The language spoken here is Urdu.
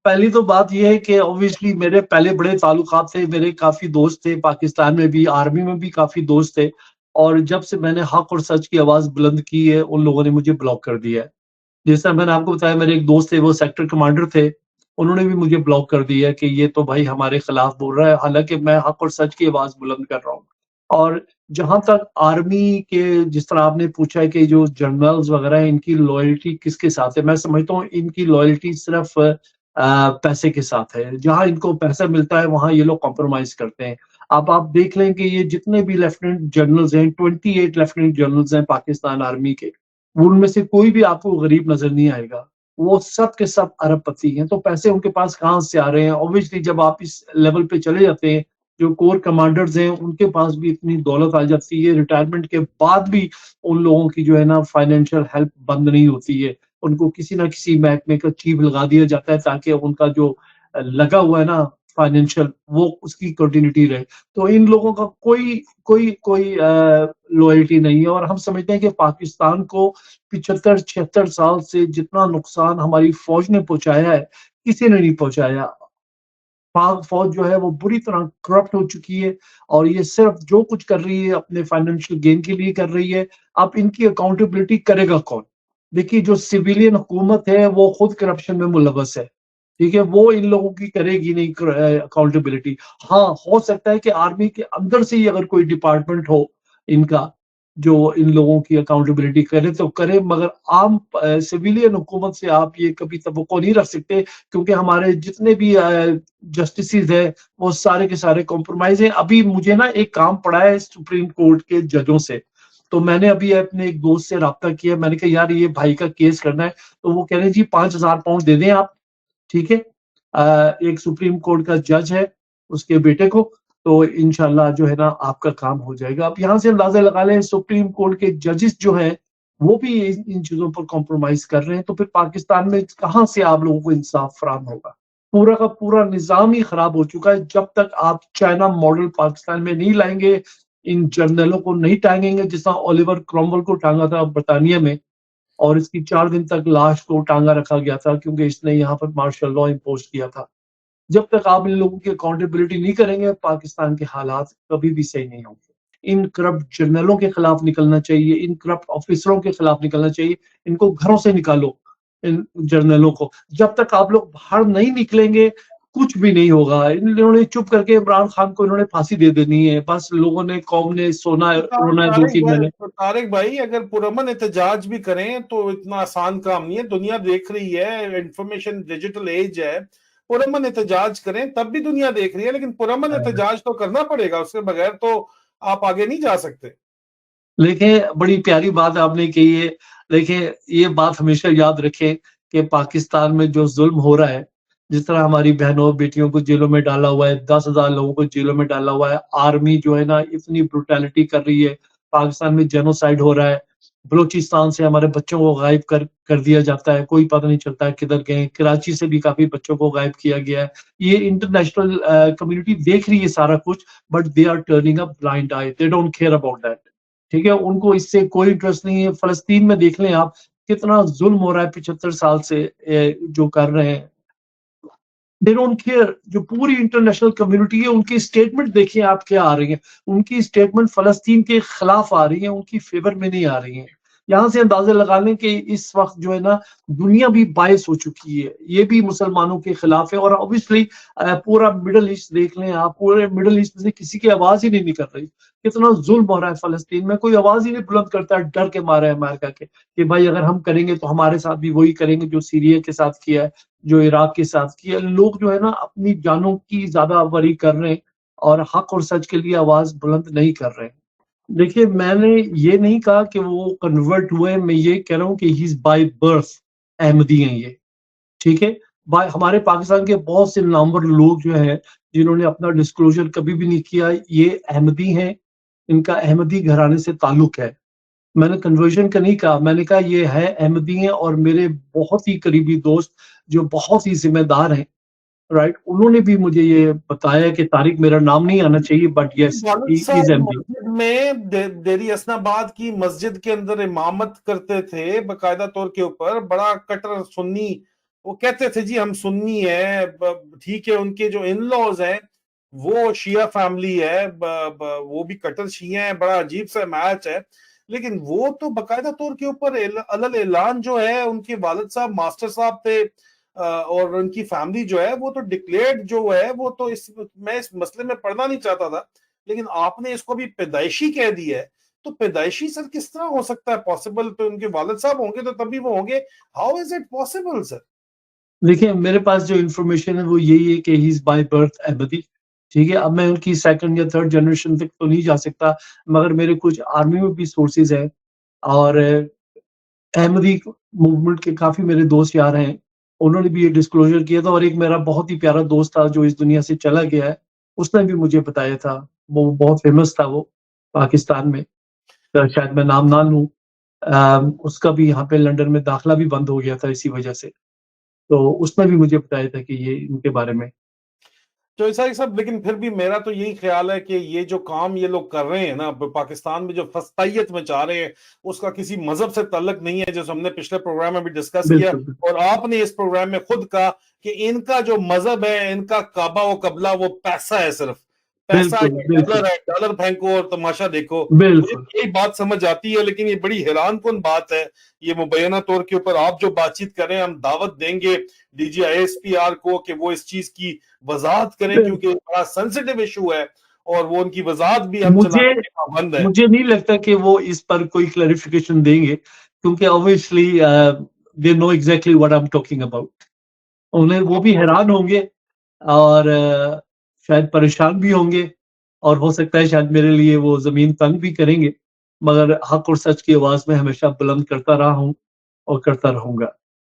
پہلی تو بات یہ ہے کہ اوبیسلی میرے پہلے بڑے تعلقات تھے، میرے کافی دوست تھے پاکستان میں بھی، آرمی میں بھی کافی دوست تھے، اور جب سے میں نے حق اور سچ کی آواز بلند کی ہے ان لوگوں نے مجھے بلاک کر دیا ہے. جس طرح میں نے آپ کو بتایا، میرے ایک دوست تھے، وہ سیکٹر کمانڈر تھے، انہوں نے بھی مجھے بلاک کر دیا کہ یہ تو بھائی ہمارے خلاف بول رہا ہے، حالانکہ میں حق اور سچ کی آواز بلند کر رہا ہوں. اور جہاں تک آرمی کے، جس طرح آپ نے پوچھا ہے کہ جو جنرلز وغیرہ ہیں ان کی لوئلٹی کس کے ساتھ ہے، میں سمجھتا ہوں ان کی لوئلٹی صرف پیسے کے ساتھ ہے. جہاں ان کو پیسہ ملتا ہے وہاں یہ لوگ کمپرومائز کرتے ہیں. اب آپ دیکھ لیں کہ یہ جتنے بھی لیفٹیننٹ جنرلز ہیں، 28 لیفٹیننٹ جنرلز ہیں پاکستان آرمی کے، ان میں سے کوئی بھی آپ کو غریب نظر نہیں آئے گا. وہ سب کے سب ارب پتی ہیں. تو پیسے ان کے پاس کہاں سے آ رہے ہیں؟ اوبیسلی جب آپ اس لیول پہ چلے جاتے ہیں، جو کور کمانڈرز ہیں ان کے پاس بھی اتنی دولت آ جاتی ہے، ریٹائرمنٹ کے بعد بھی ان لوگوں کی جو ہے نا فائنینشیل ہیلپ بند نہیں ہوتی ہے. ان کو کسی نہ کسی محکمے کا چیف لگا دیا جاتا ہے تاکہ ان کا جو لگا ہوا ہے نا فائنینشیل، وہ اس کی کنٹینیوٹی رہے. تو ان لوگوں کا کوئی لوئلٹی نہیں ہے. اور ہم سمجھتے ہیں کہ پاکستان کو 75-76 سال سے جتنا نقصان ہماری فوج نے پہنچایا ہے کسی نے نہیں پہنچایا. پاک فوج جو ہے وہ بری طرح کرپٹ ہو چکی ہے، اور یہ صرف جو کچھ کر رہی ہے اپنے فائنینشیل گین کے لیے کر رہی ہے. اب ان کی اکاؤنٹیبلٹی کرے گا کون؟ دیکھیے، جو سویلین حکومت ہے وہ خود کرپشن میں ملوث ہے، ٹھیک ہے، وہ ان لوگوں کی کرے گی نہیں اکاؤنٹیبلٹی. ہاں، ہو سکتا ہے کہ آرمی کے اندر سے ہی اگر کوئی ڈپارٹمنٹ ہو ان کا جو ان لوگوں کی اکاؤنٹیبلٹی کرے تو کرے، مگر عام سویلین حکومت سے آپ یہ کبھی توقع نہیں رکھ سکتے، کیونکہ ہمارے جتنے بھی جسٹسز ہیں وہ سارے کے سارے کمپرومائز ہیں. ابھی مجھے نا ایک کام پڑا ہے سپریم کورٹ کے ججوں سے، تو میں نے ابھی اپنے ایک دوست سے رابطہ کیا. میں نے کہا یار یہ بھائی کا کیس کرنا ہے، تو وہ کہہ رہے ہیں جی 5,000 پاؤنڈ دے دیں آپ، ٹھیک ہے. ایک سپریم کورٹ کا جج ہے، اس کے بیٹے کو، تو انشاءاللہ جو ہے نا آپ کا کام ہو جائے گا. اب یہاں سے اندازہ لگا لیں سپریم کورٹ کے ججز جو ہیں وہ بھی ان چیزوں پر کمپرومائز کر رہے ہیں، تو پھر پاکستان میں کہاں سے آپ لوگوں کو انصاف فراہم ہوگا؟ پورا کا پورا نظام ہی خراب ہو چکا ہے. جب تک آپ چائنا ماڈل پاکستان میں نہیں لائیں گے، ان جرنلوں کو نہیں ٹانگیں گے جس طرح اولیور کرومول کو ٹانگا تھا برطانیہ میں، اور اس کی 4 دن تک لاش کو ٹانگا رکھا گیا تھا کیونکہ اس نے یہاں پر مارشل لا امپوز کیا تھا. جب تک آپ ان لوگوں کی اکاؤنٹیبلٹی نہیں کریں گے پاکستان کے حالات کبھی بھی صحیح نہیں ہوں گے. ان کرپٹ جرنلوں کے خلاف نکلنا چاہیے، ان کرپٹ آفیسروں کے خلاف نکلنا چاہیے. ان کو گھروں سے نکالو، ان جرنلوں کو. جب تک آپ لوگ باہر نہیں نکلیں گے کچھ بھی نہیں ہوگا. انہوں نے چپ کر کے عمران خان کو انہوں نے پھانسی دے دینی ہے، بس لوگوں نے، قوم نے رونا ہے 2-3 مہینے. طارق بھائی اگر پرامن احتجاج بھی کریں تو اتنا آسان کام نہیں ہے. دنیا دیکھ رہی ہے، انفارمیشن ڈیجیٹل ایج ہے. پرامن احتجاج کریں تب بھی دنیا دیکھ رہی ہے، لیکن پرامن احتجاج تو کرنا پڑے گا، اس کے بغیر تو آپ آگے نہیں جا سکتے. دیکھیں، بڑی پیاری بات آپ نے کہی ہے. دیکھیں، یہ بات ہمیشہ یاد رکھیں کہ پاکستان میں جو ظلم ہو رہا ہے، جس طرح ہماری بہنوں بیٹیوں کو جیلوں میں ڈالا ہوا ہے، 10,000 لوگوں کو جیلوں میں ڈالا ہوا ہے، آرمی جو ہے نا اتنی بروٹیلٹی کر رہی ہے، پاکستان میں جینوسائیڈ ہو رہا ہے، بلوچستان سے ہمارے بچوں کو غائب کر دیا جاتا ہے، کوئی پتہ نہیں چلتا ہے کدھر گئے. کراچی سے بھی کافی بچوں کو غائب کیا گیا ہے. یہ انٹرنیشنل کمیونٹی دیکھ رہی ہے سارا کچھ، but they are turning a blind eye, they don't care about that. ٹھیک ہے، ان کو اس سے کوئی انٹرسٹ نہیں ہے. فلسطین میں دیکھ لیں آپ کتنا ظلم ہو رہا ہے 75 سال سے جو کر رہے ہیں. دے ڈونٹ کیئر. جو پوری انٹرنیشنل کمیونٹی ہے ان کی اسٹیٹمنٹ دیکھیں آپ کیا آ رہی ہیں. ان کی اسٹیٹمنٹ فلسطین کے خلاف آ رہی ہیں، ان کی فیور میں نہیں آ رہی ہیں. یہاں سے اندازہ لگا لیں کہ اس وقت جو ہے نا دنیا بھی باعث ہو چکی ہے، یہ بھی مسلمانوں کے خلاف ہے. اور اوبیسلی پورا مڈل ایسٹ دیکھ لیں آپ، پورے مڈل ایسٹ سے کسی کی آواز ہی نہیں نکل رہی. کتنا ظلم ہو رہا ہے فلسطین میں، کوئی آواز ہی نہیں بلند کرتا ہے ڈر کے مارے امریکہ کے کہ بھائی اگر ہم کریں گے تو ہمارے ساتھ بھی وہی کریں گے جو سیریا کے ساتھ کیا ہے، جو عراق کے ساتھ کیا. لوگ جو ہے نا اپنی جانوں کی زیادہ وری کر رہے ہیں اور حق اور سچ کے لیے آواز بلند نہیں کر رہے ہیں. دیکھیے، میں نے یہ نہیں کہا کہ وہ کنورٹ ہوئے، میں یہ کہہ رہا ہوں کہ ہی از بائی برتھ احمدی ہیں یہ، ٹھیک ہے. ہمارے پاکستان کے بہت سے نامور لوگ جو ہیں جنہوں نے اپنا ڈسکلوجر کبھی بھی نہیں کیا، یہ احمدی ہیں، ان کا احمدی گھرانے سے تعلق ہے. میں نے کنورژن کا نہیں کہا، میں نے کہا یہ ہے احمدی ہیں. اور میرے بہت ہی قریبی دوست جو بہت ہی ذمہ دار ہیں، رائٹ، انہوں نے بھی مجھے یہ بتایا کہ طارق میرا نام نہیں آنا چاہیے، بٹ یس ہی از احمدی. مسجد میں دیری حسن آباد کی مسجد کے اندر امامت کرتے تھے باقاعدہ طور کے اوپر، بڑا کٹر سنی وہ کہتے تھے جی ہم سنی ہے، ٹھیک ہے، ان کے جو ان لاز ہیں وہ شیعہ فیملی ہے، وہ بھی کٹر شیعہ ہیں، بڑا عجیب سا میچ ہے، لیکن وہ تو باقاعدہ طور کے اوپر علل اعلان جو ہے ان کے والد صاحب ماسٹر صاحب تھے، اور ان کی فیملی جو ہے وہ تو ڈکلیئرڈ جو ہے وہ تو میں اس مسئلے میں پڑھنا نہیں چاہتا تھا، لیکن آپ نے اس کو بھی پیدائشی کہہ دیا ہے، تو پیدائشی سر کس طرح ہو سکتا ہے پاسبل؟ تو ان کے والد صاحب ہوں گے تو تبھی وہ ہوں گے، ہاؤ از اٹ پاسبل سر؟ دیکھیں میرے پاس جو انفارمیشن ہے وہ یہی ہے کہ ہی از بائی برتھ احمدی، ٹھیک ہے. اب میں ان کی سیکنڈ یا تھرڈ جنریشن تک تو نہیں جا سکتا، مگر میرے کچھ آرمی میں بھی سورسز ہیں، اور احمدی موومنٹ کے کافی میرے دوست یار ہیں، انہوں نے بھی یہ ڈسکلوجر کیا تھا. اور ایک میرا بہت ہی پیارا دوست تھا جو اس دنیا سے چلا گیا ہے، اس نے بھی مجھے بتایا تھا، وہ بہت فیمس تھا وہ پاکستان میں، شاید میں نام نہ لوں، اس کا بھی یہاں پہ لنڈن میں داخلہ بھی بند ہو گیا تھا اسی وجہ سے. تو اس نے بھی مجھے بتایا تھا کہ یہ ان کے بارے میں. تو ایسا ہی سب، لیکن پھر بھی میرا تو یہی خیال ہے کہ یہ جو کام یہ لوگ کر رہے ہیں نا پاکستان میں، جو فسطائیت میں چاہ رہے ہیں، اس کا کسی مذہب سے تعلق نہیں ہے، جیسے ہم نے پچھلے پروگرام میں بھی ڈسکس کیا، بالکل اور آپ نے اس پروگرام میں خود کہا کہ ان کا جو مذہب ہے، ان کا کعبہ و قبلہ وہ پیسہ ہے، صرف پیسہ بالکل یا بالکل ڈالر ہے، ڈالر پھینکو اور تماشا دیکھو. مجھے بالکل یہی بات سمجھ آتی ہے، لیکن یہ بڑی حیران کن بات ہے. یہ مبینہ طور کے اوپر آپ جو بات چیت کریں، ہم دعوت دیں گے D G I S P R کو کہ وہ اس چیز کی وضاحت کریں، کیونکہ بڑا سینسیٹیو ایشو ہے، اور وہ ان کی وضاحت بھی ہم مجھے چلانے کے پابند ہے. مجھے نہیں لگتا کہ وہ اس پر کوئی کلیریفیکیشن دیں گے، کیونکہ obviously they know exactly what I'm talking about. وہ بھی حیران ہوں گے، اور شاید پریشان بھی ہوں گے، اور ہو سکتا ہے شاید میرے لیے وہ زمین تنگ بھی کریں گے، مگر حق اور سچ کی آواز میں ہمیشہ بلند کرتا رہا ہوں اور کرتا رہوں گا.